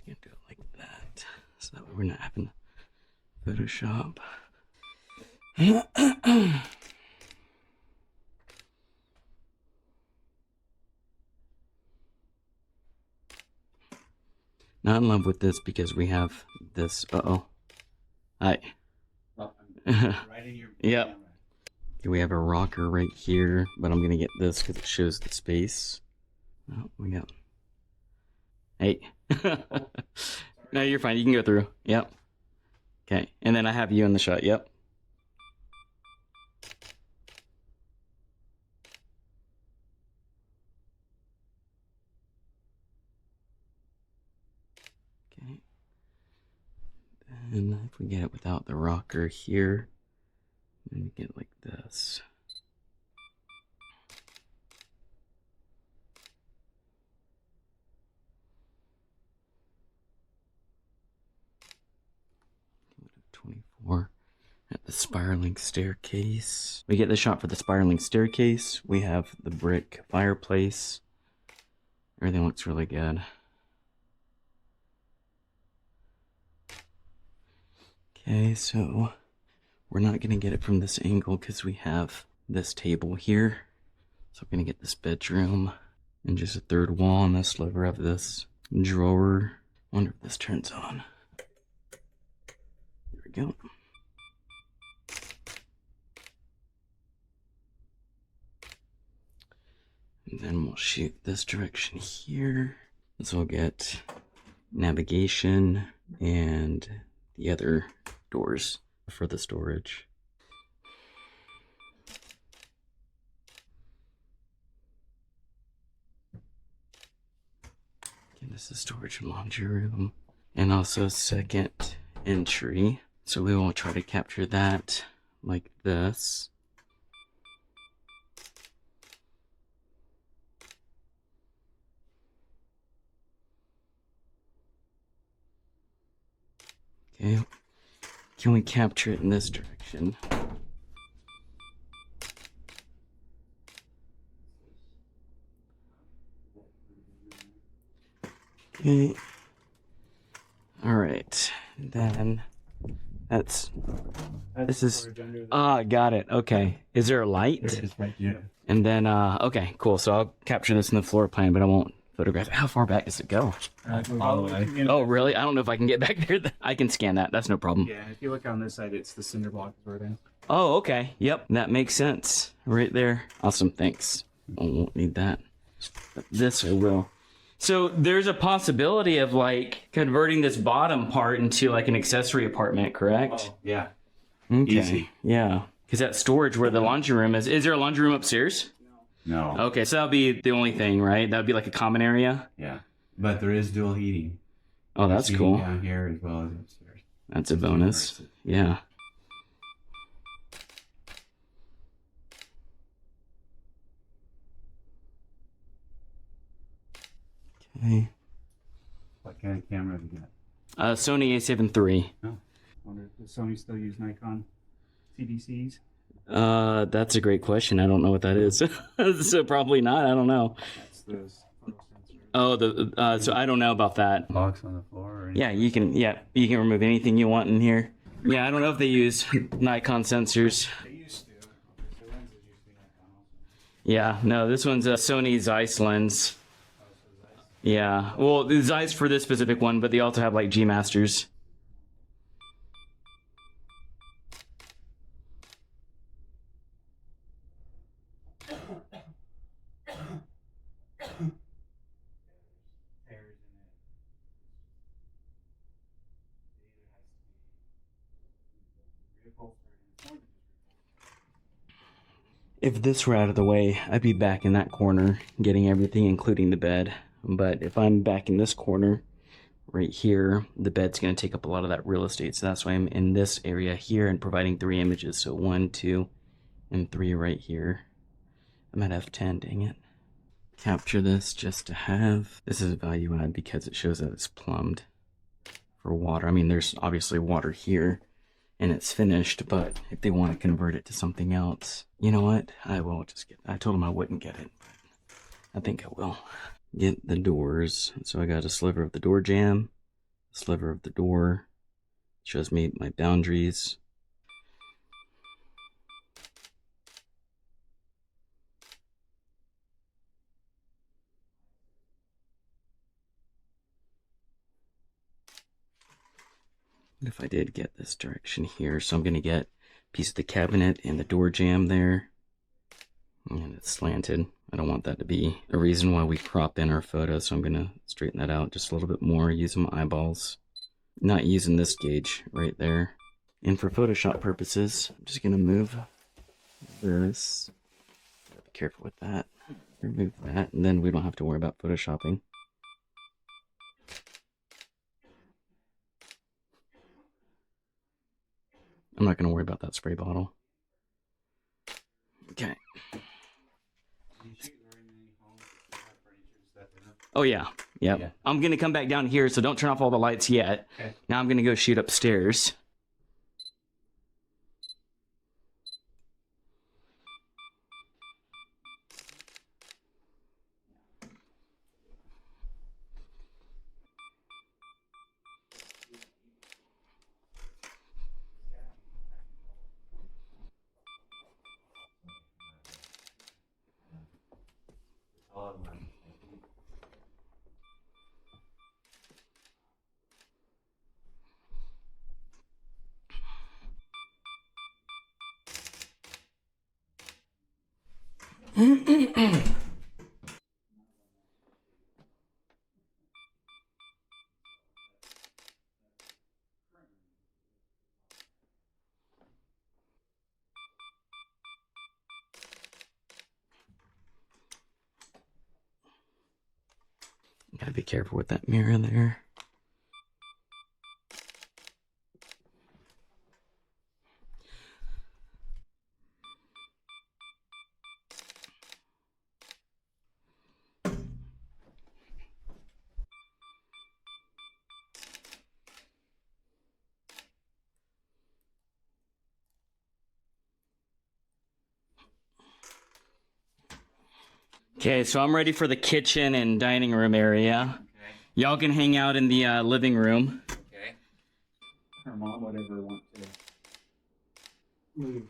gonna do it like that, so that way we're not having to Photoshop. Not in love with this because we have this. Hi. Right in your Yep. Okay, we have a rocker right here, but I'm gonna get this because it shows the space. Oh, we got. Hey. No, you're fine. You can go through. Yep. Okay, and then I have you in the shot. Yep. Okay. And if we get it without the rocker here, then we get it like this. At the spiraling staircase. We get the shot for the spiraling staircase. We have the brick fireplace. Everything looks really good. Okay, so we're not gonna get it from this angle because we have this table here. So I'm gonna get this bedroom and just a third wall on this sliver of this drawer. Wonder if this turns on. There we go. And then we'll shoot this direction here. So we'll get navigation and the other doors for the storage. Okay, this is storage and laundry room. And also second entry. So we will try to capture that like this. Okay, can we capture it in this direction? Okay. All right, then this is, got it. Okay, is there a light? It is right here. And then, okay, cool. So I'll capture this in the floor plan, but I won't photograph it. How far back does it go? All the way. Oh, really? I don't know if I can get back there. I can scan that. That's no problem. Yeah, if you look on this side, it's the cinder block is where it is. Oh, okay. Yep, that makes sense. Right there. Awesome, thanks. I won't need that. But this I will. So there's a possibility of like converting this bottom part into like an accessory apartment, correct? Oh, yeah. Okay. Easy. Yeah. Because that storage where the laundry room is there a laundry room upstairs? No. Okay, so that'll be the only thing, right? That would be like a common area? Yeah. But there is dual heating. Oh, that's Heating cool. down here as well as upstairs. That's a bonus. Yeah. Okay. What kind of camera have you got? Sony A7 III. Oh. Wonder, does Sony still use Nikon CDCs? That's a great question. I don't know what that is. So probably not. I don't know. That's the photo sensor. Oh, so I don't know about that. Box on the floor or anything? Yeah, you can remove anything you want in here. Yeah, I don't know if they use Nikon sensors. They used to. The lenses used to be Nikon also. Yeah, no, this one's a Sony Zeiss lens. Yeah, well, the Zeiss for this specific one, but they also have like G Masters. If this were out of the way, I'd be back in that corner, getting everything, including the bed. But if I'm back in this corner, right here, the bed's going to take up a lot of that real estate. So that's why I'm in this area here and providing 3 images. So 1, 2, and 3 right here. I'm at F10, dang it. Capture this just to have. This is a value add because it shows that it's plumbed for water. I mean, there's obviously water here and it's finished, but if they want to convert it to something else, you know what? I will just get, I told them I wouldn't get it, but I think I will. Get the doors. So I got a sliver of the door jamb. sliver of the door. Shows me my boundaries. If I did get this direction here, so I'm going to get a piece of the cabinet and the door jamb there. And it's slanted. I don't want that to be a reason why we crop in our photo, so I'm going to straighten that out just a little bit more, using my eyeballs. Not using this gauge right there. And for Photoshop purposes, I'm just going to move this. Be careful with that. Remove that, and then we don't have to worry about photoshopping. I'm not going to worry about that spray bottle. Okay. Oh, yeah. Yep. Yeah. I'm going to come back down here, so don't turn off all the lights yet. Okay. Now I'm going to go shoot upstairs. Gotta be careful with that mirror there. Okay, so I'm ready for the kitchen and dining room area. Okay. Y'all can hang out in the living room. Okay. Her mom would ever want to move